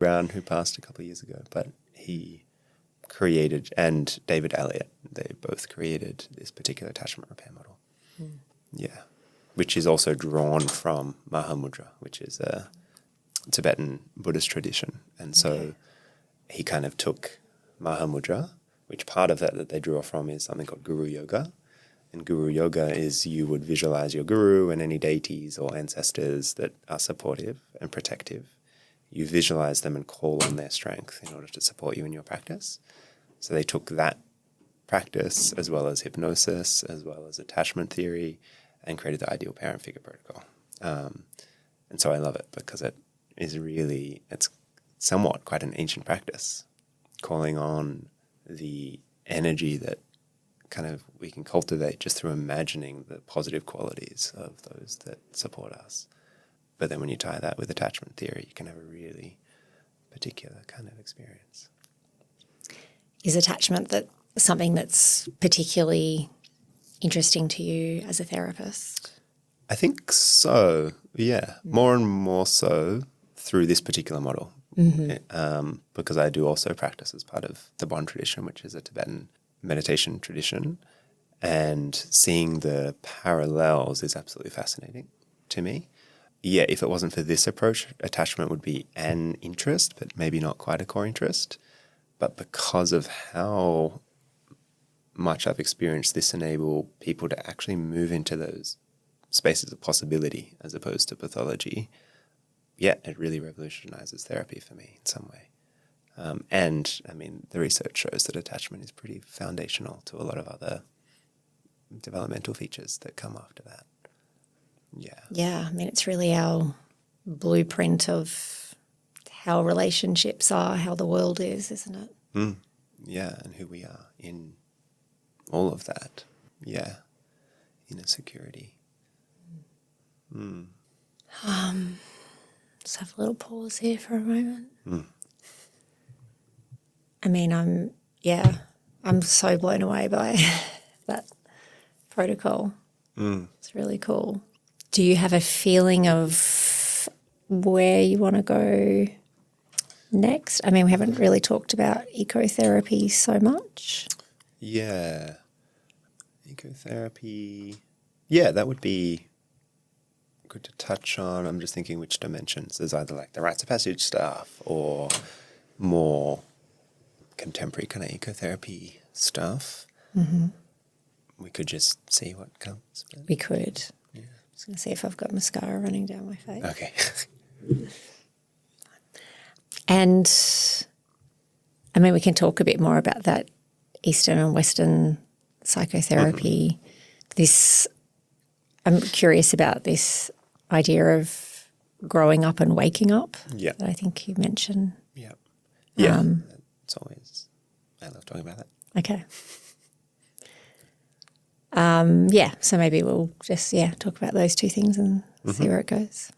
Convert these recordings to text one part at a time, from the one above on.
Brown, who passed a couple of years ago, but he created, and David Elliott, they both created this particular attachment repair model. Yeah, which is also drawn from Mahamudra, which is a Tibetan Buddhist tradition. And so he kind of took Mahamudra, which part of that they draw from is something called Guru Yoga. And Guru Yoga is you would visualize your guru and any deities or ancestors that are supportive and protective. You visualize them and call on their strength in order to support you in your practice. So they took that practice as well as hypnosis, as well as attachment theory, and created the ideal parent figure protocol. And so I love it because it is really, it's somewhat quite an ancient practice, calling on the energy that kind of we can cultivate just through imagining the positive qualities of those that support us. But then when you tie that with attachment theory, you can have a really particular kind of experience. Is attachment something that's particularly interesting to you as a therapist? I think so, yeah. More and more so through this particular model. Because I do also practice as part of the Bon tradition, which is a Tibetan meditation tradition, and seeing the parallels is absolutely fascinating to me. Yeah, if it wasn't for this approach, attachment would be an interest, but maybe not quite a core interest. But because of how much I've experienced this enable people to actually move into those spaces of possibility as opposed to pathology, yeah, it really revolutionizes therapy for me in some way. And, I mean, the research shows that attachment is pretty foundational to a lot of other developmental features that come after that. Yeah. Yeah, I mean, it's really our blueprint of how relationships are, how the world is, isn't it? Yeah, and who we are in all of that. Yeah, inner security. Just have a little pause here for a moment. I mean, I'm so blown away by that protocol. It's really cool. Do you have a feeling of where you want to go next? I mean, we haven't really talked about ecotherapy so much. Yeah. Ecotherapy. Yeah, that would be good to touch on. I'm just thinking which dimensions. There's either like the rites of passage stuff or more contemporary kind of ecotherapy stuff. We could just see what comes. We could. Yeah. I was going to see if I've got mascara running down my face. Okay. And, I mean, we can talk a bit more about that Eastern and Western psychotherapy. I'm curious about this idea of growing up and waking up that I think you mentioned. Yeah. Yeah. It's always, I love talking about that. Okay. So maybe we'll just, talk about those two things and see where it goes.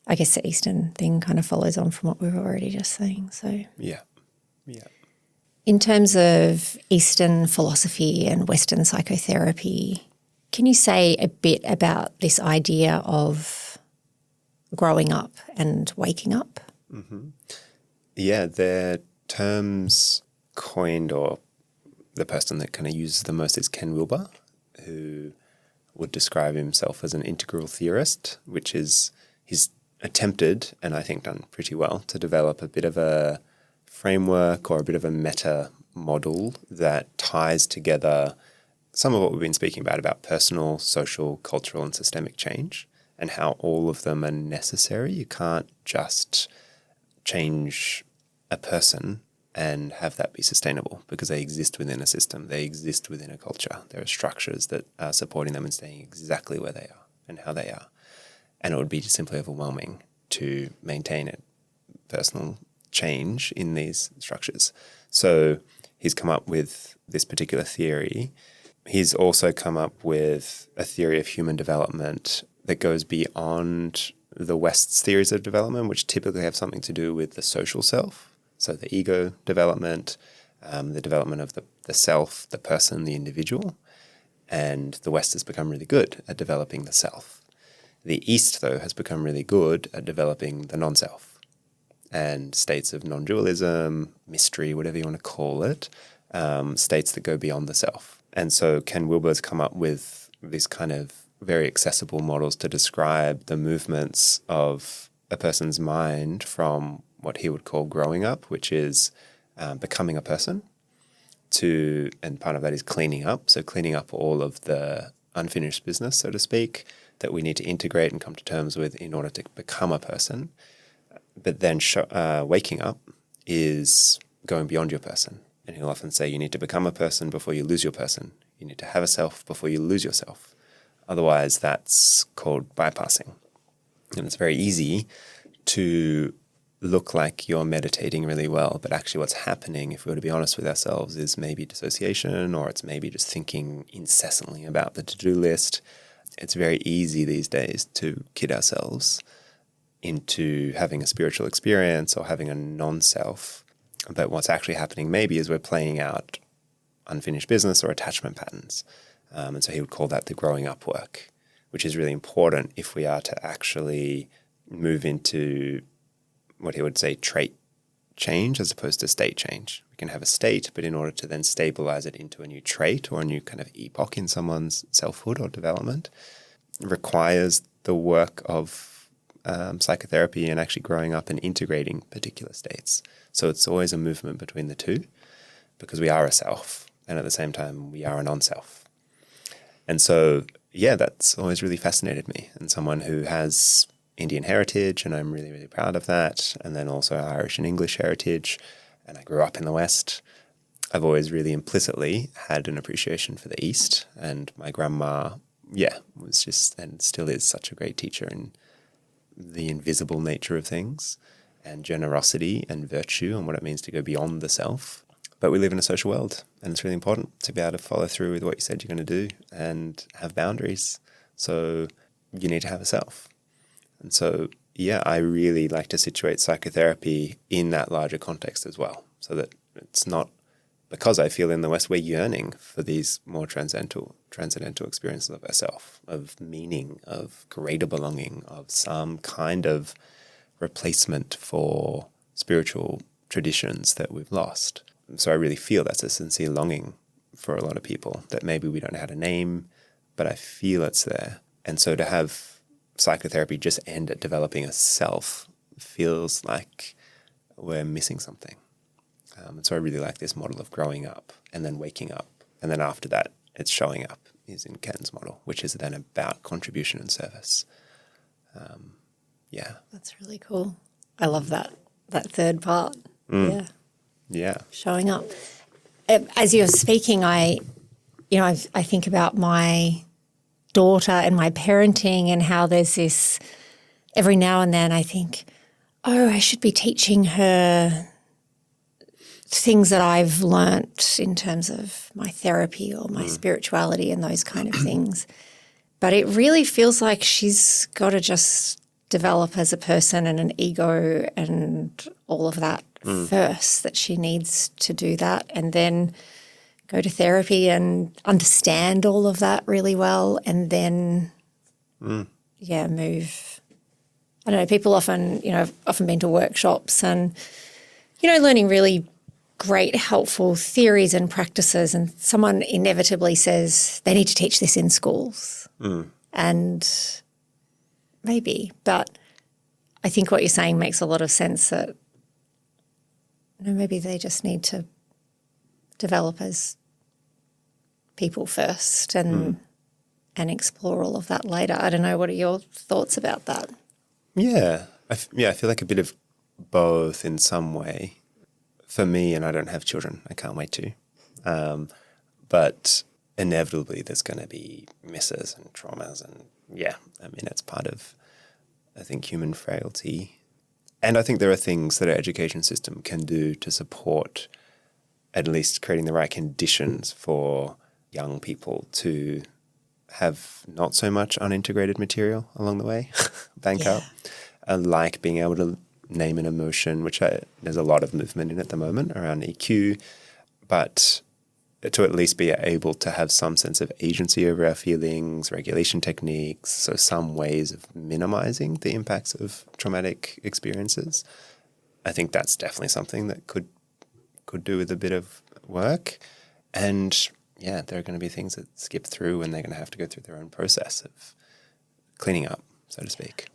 I guess the Eastern thing kind of follows on from what we were already just saying. So yeah. In terms of Eastern philosophy and Western psychotherapy, can you say a bit about this idea of growing up and waking up? Yeah, they're terms coined, or the person that kind of uses the most is Ken Wilber, who would describe himself as an integral theorist, which is he's attempted, and I think done pretty well, to develop a bit of a framework or a bit of a meta model that ties together some of what we've been speaking about personal, social, cultural, and systemic change, and how all of them are necessary. You can't just change a person and have that be sustainable because they exist within a system. They exist within a culture. There are structures that are supporting them and staying exactly where they are and how they are. And it would be just simply overwhelming to maintain a personal change in these structures. So he's come up with this particular theory. He's also come up with a theory of human development that goes beyond the West's theories of development, which typically have something to do with the social self. So the ego development, the development of the self, the person, the individual. And the West has become really good at developing the self. The East, though, has become really good at developing the non-self. and states of non-dualism, mystery, whatever you want to call it, states that go beyond the self. And so Ken Wilber's come up with these kind of very accessible models to describe the movements of a person's mind from what he would call growing up, which is becoming a person, to, and part of that is cleaning up. So cleaning up all of the unfinished business, so to speak, that we need to integrate and come to terms with in order to become a person. But then waking up is going beyond your person. And he'll often say you need to become a person before you lose your person. You need to have a self before you lose yourself. Otherwise, that's called bypassing. And it's very easy to look like you're meditating really well, but actually what's happening, if we were to be honest with ourselves, is maybe dissociation, or it's maybe just thinking incessantly about the to-do list. It's very easy these days to kid ourselves into having a spiritual experience or having a non-self. But what's actually happening maybe is we're playing out unfinished business or attachment patterns. And so he would call that the growing up work, which is really important if we are to actually move into what he would say trait change as opposed to state change. We can have a state, but in order to then stabilize it into a new trait or a new kind of epoch in someone's selfhood or development, requires the work of psychotherapy and actually growing up and integrating particular states. So it's always a movement between the two, because we are a self and at the same time we are a non-self. And so, yeah, that's always really fascinated me. And someone who has Indian heritage, and I'm really, really proud of that, and then also Irish and English heritage, and I grew up in the West, I've always really implicitly had an appreciation for the East, and my grandma, was just, and still is, such a great teacher in the invisible nature of things, and generosity and virtue and what it means to go beyond the self. But we live in a social world, and it's really important to be able to follow through with what you said you're going to do and have boundaries. So you need to have a self. And so, I really like to situate psychotherapy in that larger context as well, so that it's not because I feel in the West we're yearning for these more transcendental experiences of ourself, of meaning, of greater belonging, of some kind of replacement for spiritual traditions that we've lost. So I really feel that's a sincere longing for a lot of people that maybe we don't know how to name, but I feel it's there. And so to have psychotherapy just end at developing a self feels like we're missing something. And so I really like this model of growing up and then waking up. And then after that, it's showing up is in Ken's model, which is then about contribution and service. That's really cool. I love that third part. Yeah. Showing up. As you're speaking, I think about my daughter and my parenting and how there's this, every now and then I think, I should be teaching her things that I've learnt in terms of my therapy or my spirituality and those kind of things. But it really feels like she's got to just develop as a person and an ego and all of that first, that she needs to do that and then go to therapy and understand all of that really well and then, move. I don't know, people often, I've often been to workshops and, learning really great, helpful theories and practices, and someone inevitably says they need to teach this in schools. And maybe, but I think what you're saying makes a lot of sense, that maybe they just need to develop as people first and explore all of that later. I don't know, what are your thoughts about that? I feel like a bit of both in some way. For me, and I don't have children, I can't wait to. But inevitably there's going to be misses and traumas and it's part of, I think, human frailty. And I think there are things that our education system can do to support at least creating the right conditions for young people to have not so much unintegrated material along the way, bank up, like being able to name an emotion, which there's a lot of movement in at the moment around EQ, but to at least be able to have some sense of agency over our feelings, regulation techniques, so some ways of minimizing the impacts of traumatic experiences. I think that's definitely something that could do with a bit of work. And yeah, there are going to be things that skip through and they're going to have to go through their own process of cleaning up, so to speak.